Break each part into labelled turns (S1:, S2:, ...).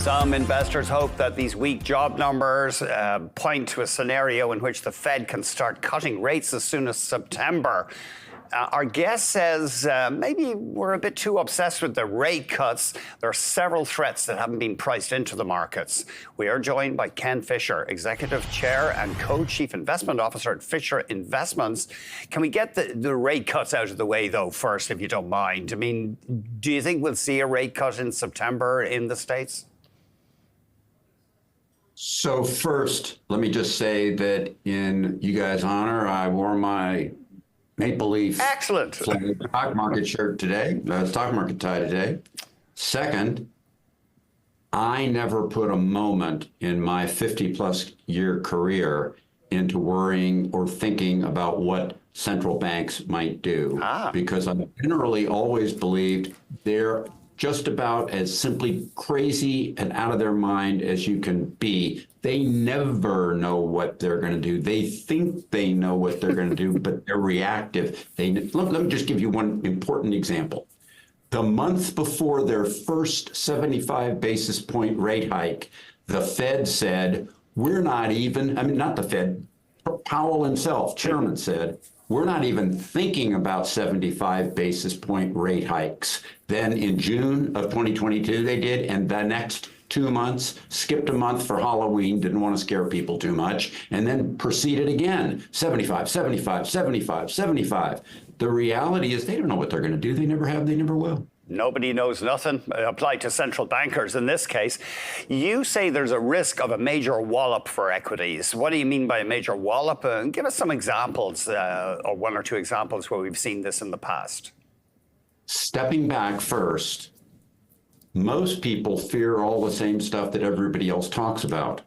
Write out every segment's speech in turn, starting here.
S1: Some investors hope that these weak job numbers point to a scenario in which the Fed can start cutting rates as soon as September. Our guest says maybe we're a bit too obsessed with the rate cuts. There are several threats that haven't been priced into the markets. We are joined by Ken Fisher, Executive Chair and Co-Chief Investment Officer at Fisher Investments. Can we get the rate cuts out of the way, though, first, if you don't mind? I mean, do you think we'll see a rate cut in September in the States?
S2: So first, let me just say that in you guys' honor, I wore my Maple Leaf
S1: excellent
S2: stock market shirt today, stock market tie today. Second, I never put a moment in my 50-plus year career into worrying or thinking about what central banks might do, because I've generally always believed they're just about as simply crazy and out of their mind as you can be. They never know what they're going to do. They think they know what they're going to do, but they're reactive. Let me just give you one important example. The month before their first 75 basis point rate hike, the Fed said, we're not even, not the Fed, Powell himself, chairman, said, we're not even thinking about 75 basis point rate hikes. Then in June of 2022, they did, and the next 2 months, skipped a month for Halloween, didn't want to scare people too much, and then proceeded again, 75, 75, 75, 75. The reality is they don't know what they're going to do. They never have, they never will.
S1: Nobody knows nothing. Applied to central bankers in this case. You say there's a risk of a major wallop for equities. What do you mean by a major wallop? Give us some examples, or one or two examples where we've seen this in the past.
S2: Stepping back first, most people fear all the same stuff that everybody else talks about.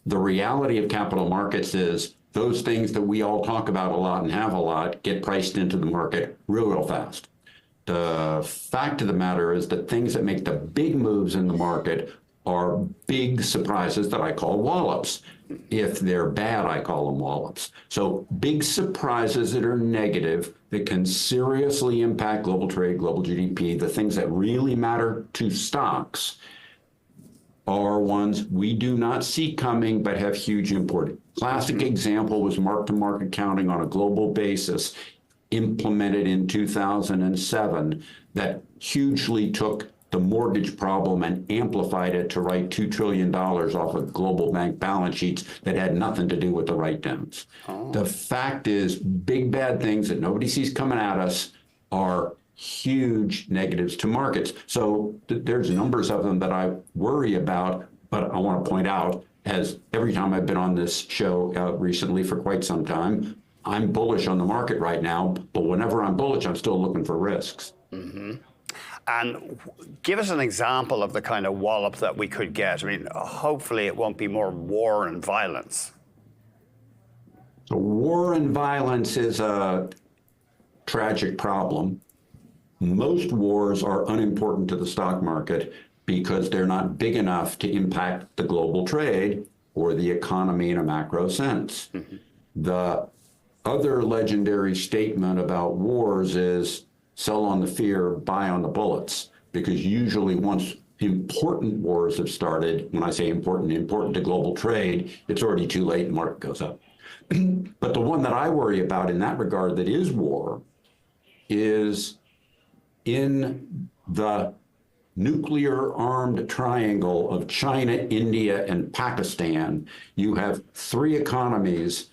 S2: The reality of capital markets is those things that we all talk about a lot and have a lot get priced into the market real fast. The fact of the matter is that things that make the big moves in the market are big surprises that I call wallups. If they're bad, I call them wallups. So big surprises that are negative, that can seriously impact global trade, global GDP, the things that really matter to stocks are ones we do not see coming but have huge import. Classic example was mark-to-market counting on a global basis implemented in 2007 that hugely took the mortgage problem and amplified it to write $2 trillion off of global bank balance sheets that had nothing to do with the write-downs. The fact is, big bad things that nobody sees coming at us are huge negatives to markets. So there's numbers of them that I worry about, but I want to point out, as every time I've been on this show recently for quite some time, I'm bullish on the market right now, but whenever I'm bullish, I'm still looking for risks.
S1: Mm-hmm. And give us an example of the kind of wallop that we could get. I mean, hopefully it won't be more war and violence.
S2: So war and violence is a tragic problem. Most wars are unimportant to the stock market because they're not big enough to impact the global trade or the economy in a macro sense. Mm-hmm. The other legendary statement about wars is sell on the fear, buy on the bullets, because usually once important wars have started, when I say important to global trade, it's already too late and the market goes up. But the one that I worry about in that regard that is war is in the nuclear armed triangle of China, India, and Pakistan. You have three economies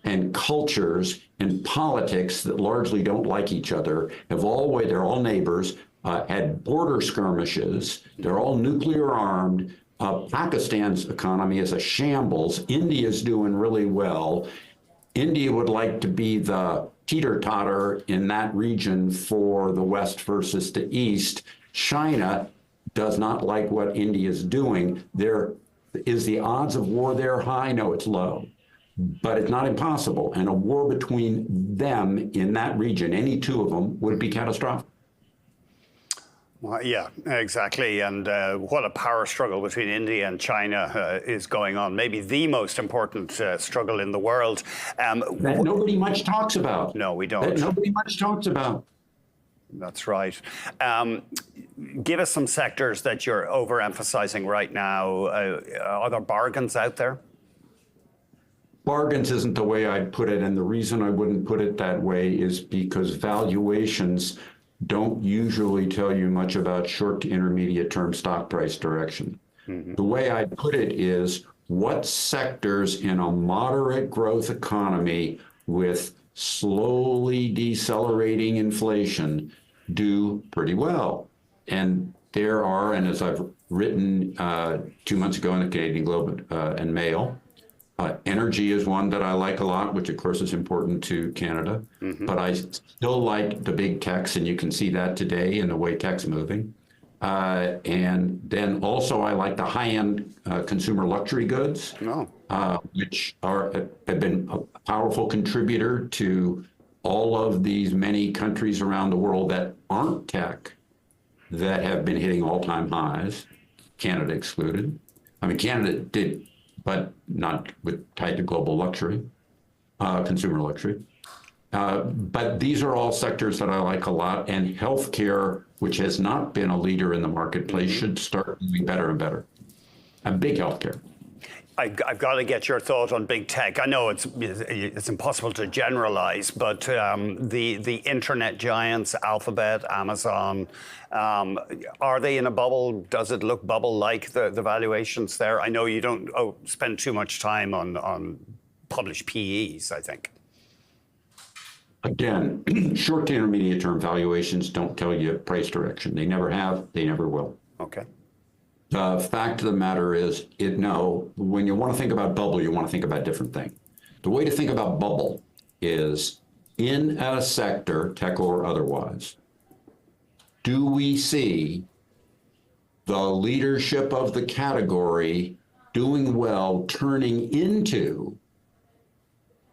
S2: and cultures and politics that largely don't like each other, they're all neighbors, had border skirmishes, they're all nuclear armed. Pakistan's economy is a shambles. India's doing really well. India would like to be the teeter-totter in that region for the West versus the East. China does not like what India's doing. Is the odds of war there high? No, it's low. But it's not impossible. And a war between them in that region, any two of them, would be catastrophic.
S1: Well, yeah, exactly. And what a power struggle between India and China is going on. Maybe the most important struggle in the world.
S2: That nobody much talks about.
S1: No, we don't.
S2: That nobody much talks about.
S1: That's right. give us some sectors that you're overemphasizing right now. Are there bargains out there?
S2: Bargains isn't the way I'd put it, and the reason I wouldn't put it that way is because valuations don't usually tell you much about short to intermediate term stock price direction. The way I'd put it is, what sectors in a moderate growth economy with slowly decelerating inflation do pretty well? And there are, and as I've written 2 months ago in the Canadian Globe and Mail, energy is one that I like a lot, which of course is important to Canada. But I still like the big techs, and you can see that today in the way tech's moving. And then also I like the high-end consumer luxury goods, which have been a powerful contributor to all of these many countries around the world that aren't tech, that have been hitting all-time highs, Canada excluded. I mean, Canada did, but not tied to global luxury, consumer luxury. But these are all sectors that I like a lot, and healthcare, which has not been a leader in the marketplace, should start doing better and better. And big healthcare.
S1: I've got to get your thought on big tech. I know it's impossible to generalize, but the internet giants, Alphabet, Amazon, are they in a bubble? Does it look bubble-like, the valuations there? I know you don't spend too much time on published PEs, I think.
S2: Again, short to intermediate term valuations don't tell you price direction. They never have, they never will.
S1: Okay.
S2: The fact of the matter is, when you want to think about bubble, you want to think about a different thing. The way to think about bubble is, in a sector, tech or otherwise, do we see the leadership of the category doing well, turning into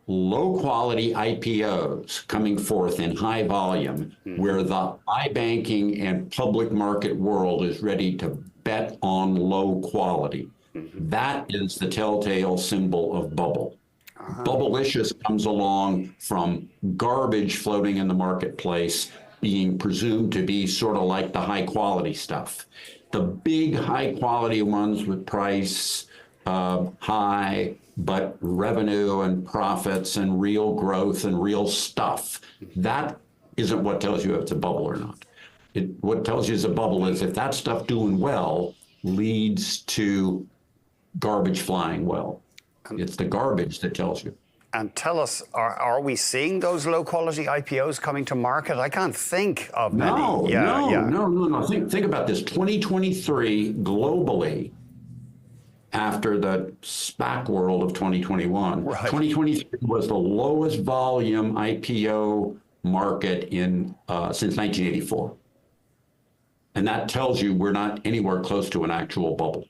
S2: low quality IPOs coming forth in high volume, where the iBanking and public market world is ready to bet on low quality? That is the telltale symbol of bubble. Bubblicious comes along from garbage floating in the marketplace being presumed to be sort of like the high quality stuff. The big high quality ones with price high, but revenue and profits and real growth and real stuff, that isn't what tells you if it's a bubble or not. What tells you it's a bubble is if that stuff doing well leads to garbage flying well. It's the garbage that tells you.
S1: And tell us, are we seeing those low quality IPOs coming to market? I can't think of many.
S2: No. Think about this. 2023 globally, after the SPAC world of 2021, 2023 was the lowest volume IPO market since 1984. And that tells you we're not anywhere close to an actual bubble.